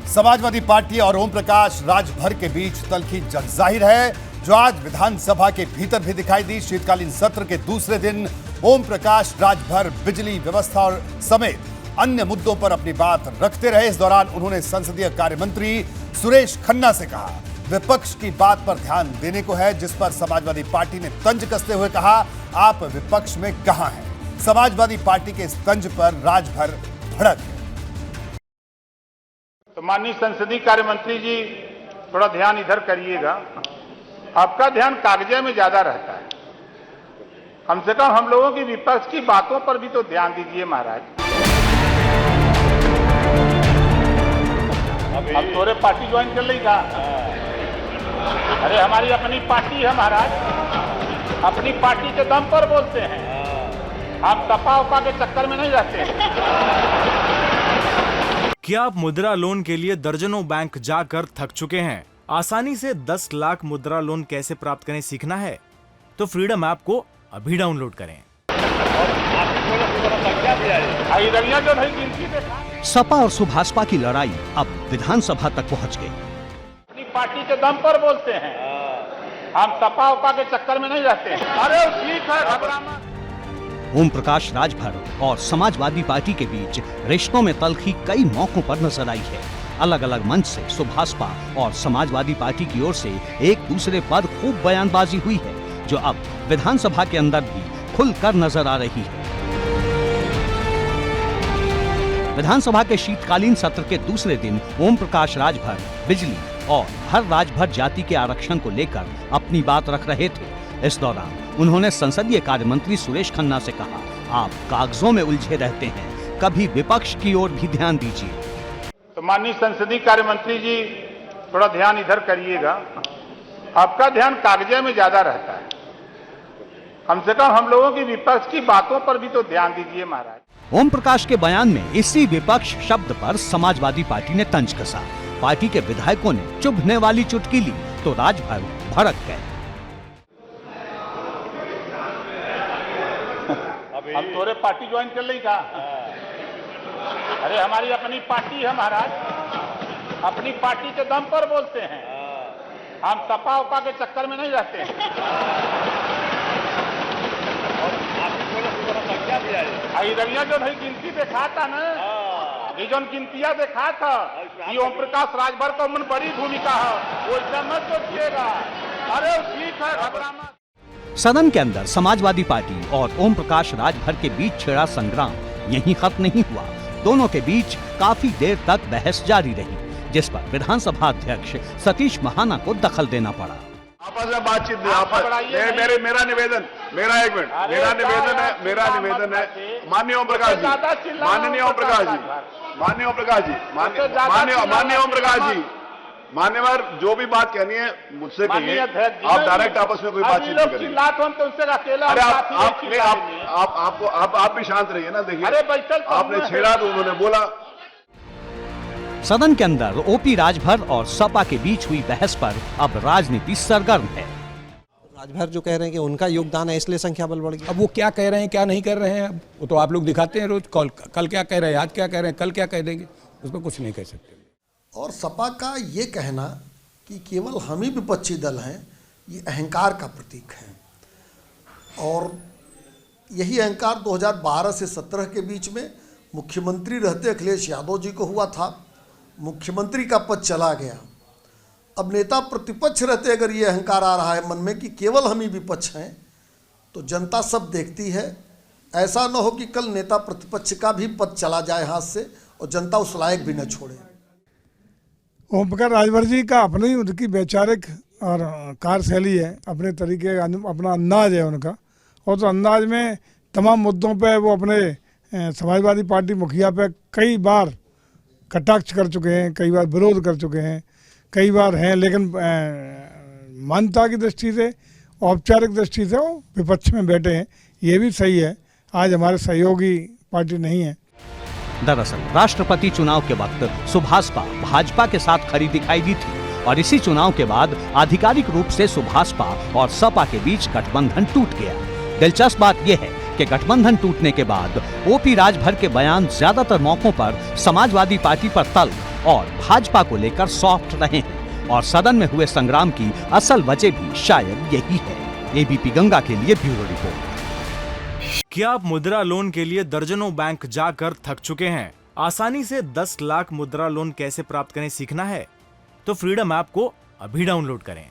Samajwadi party और ओम प्रकाश राजभर के बीच तल्खी जंग जाहिर है, जो आज विधानसभा के भीतर भी दिखाई दी। शीतकालीन सत्र के दूसरे दिन ओम प्रकाश राजभर बिजली व्यवस्था और समेत अन्य मुद्दों पर अपनी बात रखते रहे। इस दौरान उन्होंने संसदीय कार्य मंत्री सुरेश खन्ना से कहा, विपक्ष की बात पर ध्यान देने को है, जिस पर समाजवादी पार्टी ने तंज कसते हुए कहा, आप विपक्ष में कहां हैं। समाजवादी पार्टी के इस तंज पर राजभर भड़क गए। तो माननीय संसदीय कार्य मंत्री जी, थोड़ा ध्यान इधर करिएगा। आपका ध्यान कागजे में ज्यादा रहता है। कम से कम हम लोगों की विपक्ष की बातों पर भी तो ध्यान दीजिए महाराज। अब तोरे पार्टी ज्वाइन कर ली का? अरे हमारी अपनी पार्टी है महाराज, अपनी पार्टी के दम पर बोलते हैं। हम तपा उपा के चक्कर में नहीं रहते हैं। क्या आप मुद्रा लोन के लिए दर्जनों बैंक जाकर थक चुके हैं? आसानी से 10 लाख मुद्रा लोन कैसे प्राप्त करें सीखना है तो फ्रीडम ऐप को अभी डाउनलोड करें। सपा और सुभाषपा की लड़ाई अब विधानसभा तक पहुंच गई। अपनी पार्टी के दम पर बोलते हैं, हम सपा उपा के चक्कर में नहीं रहते हैं। अरे ठीक है, घबराना। ओम प्रकाश राजभर और समाजवादी पार्टी के बीच रिश्तों में तल्खी कई मौकों पर नजर आई है। अलग अलग मंच से सुभाषपा और समाजवादी पार्टी की ओर से एक दूसरे पर खूब बयानबाजी हुई है, जो अब विधानसभा के अंदर भी खुलकर नजर आ रही है। विधानसभा के शीतकालीन सत्र के दूसरे दिन ओम प्रकाश राजभर बिजली और हर राजभर जाति के आरक्षण को लेकर अपनी बात रख रहे थे। इस दौरान उन्होंने संसदीय कार्य मंत्री सुरेश खन्ना से कहा, आप कागजों में उलझे रहते हैं, कभी विपक्ष की ओर भी ध्यान दीजिए। तो माननीय संसदीय कार्य मंत्री जी, थोड़ा ध्यान इधर करिएगा। आपका ध्यान कागजे में ज्यादा रहता है। कम से कम हम लोगों की विपक्ष की बातों पर भी तो ध्यान दीजिए महाराज। ओम प्रकाश के बयान में इसी विपक्ष शब्द पर समाजवादी पार्टी ने तंज कसा। पार्टी के विधायकों ने चुभने वाली चुटकी ली तो राजभर भड़क गए। अब तोरे पार्टी ज्वाइन कर ली का? अरे हमारी अपनी पार्टी है महाराज, अपनी पार्टी के दम पर बोलते हैं। हम सपा उपा के चक्कर में नहीं रहते हैं। रविया जो भाई गिनती देखा था ना, ये जो गिनतियां देखा था, ये ओम प्रकाश राजभर का मन बड़ी भूमिका है, वो मत सोचिएगा। अरे ठीक है, घबराना। सदन के अंदर समाजवादी पार्टी और ओम प्रकाश राजभर के बीच छिड़ा संग्राम यहीं खत्म नहीं हुआ। दोनों के बीच काफी देर तक बहस जारी रही, जिस पर विधानसभा अध्यक्ष सतीश महाना को दखल देना पड़ा। आपस में बातचीत मेरा निवेदन है माननीय ओम प्रकाश जी, माननीय ओम प्रकाश जी, मान्यवर, जो भी बात कहनी है मुझसे कहिए। आप डायरेक्ट आपस में कोई बातचीत नहीं करेंगे। अरे आप भी शांत रहिए ना। देखिए, आपने छेड़ा तो उन्होंने बोला। सदन के अंदर ओपी राजभर और सपा के बीच हुई बहस पर अब राजनीति सरगर्म है। राजभर जो कह रहे हैं कि उनका योगदान है, इसलिए संख्या बल बढ़ गई। अब वो क्या कह रहे हैं, क्या नहीं कर रहे हैं, अब वो तो आप लोग दिखाते हैं रोज। कल क्या कह रहे हैं, आज क्या कह रहे हैं, कल क्या कह देंगे, उस पर कुछ नहीं कह सकते। और सपा का ये कहना कि केवल हम ही विपक्षी दल हैं, ये अहंकार का प्रतीक है। और यही अहंकार 2012 से 17 के बीच में मुख्यमंत्री रहते अखिलेश यादव जी को हुआ था। मुख्यमंत्री का पद चला गया। अब नेता प्रतिपक्ष रहते अगर ये अहंकार आ रहा है मन में कि केवल हम ही विपक्ष हैं, तो जनता सब देखती है। ऐसा न हो कि कल नेता प्रतिपक्ष का भी पद चला जाए हाथ से और जनता उस लायक भी न छोड़े। ओम प्रकाश राजभर जी का अपनी उनकी वैचारिक और कार्यशैली है, अपने तरीके अपना अंदाज है उनका। और तो अंदाज में तमाम मुद्दों पे वो अपने समाजवादी पार्टी मुखिया पे कई बार कटाक्ष कर चुके हैं, कई बार विरोध कर चुके हैं, कई बार हैं। लेकिन मानवता की दृष्टि से, औपचारिक दृष्टि से वो विपक्ष में बैठे हैं। ये भी सही है, आज हमारे सहयोगी पार्टी नहीं है। दरअसल राष्ट्रपति चुनाव के वक्त सुभाषपा भाजपा के साथ खड़ी दिखाई दी थी और इसी चुनाव के बाद आधिकारिक रूप से सुभाषपा और सपा के बीच गठबंधन टूट गया। दिलचस्प बात यह है कि गठबंधन टूटने के बाद ओपी राजभर के बयान ज्यादातर मौकों पर समाजवादी पार्टी पर तल्ख और भाजपा को लेकर सॉफ्ट रहे हैं और सदन में हुए संग्राम की असल वजह भी शायद यही है। एबीपी गंगा के लिए ब्यूरो रिपोर्ट। क्या आप मुद्रा लोन के लिए दर्जनों बैंक जाकर थक चुके हैं? आसानी से 10 लाख मुद्रा लोन कैसे प्राप्त करें सीखना है? तो फ्रीडम ऐप को अभी डाउनलोड करें।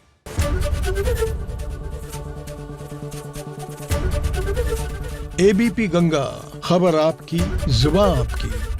एबीपी गंगा, खबर आपकी, जुबान आपकी।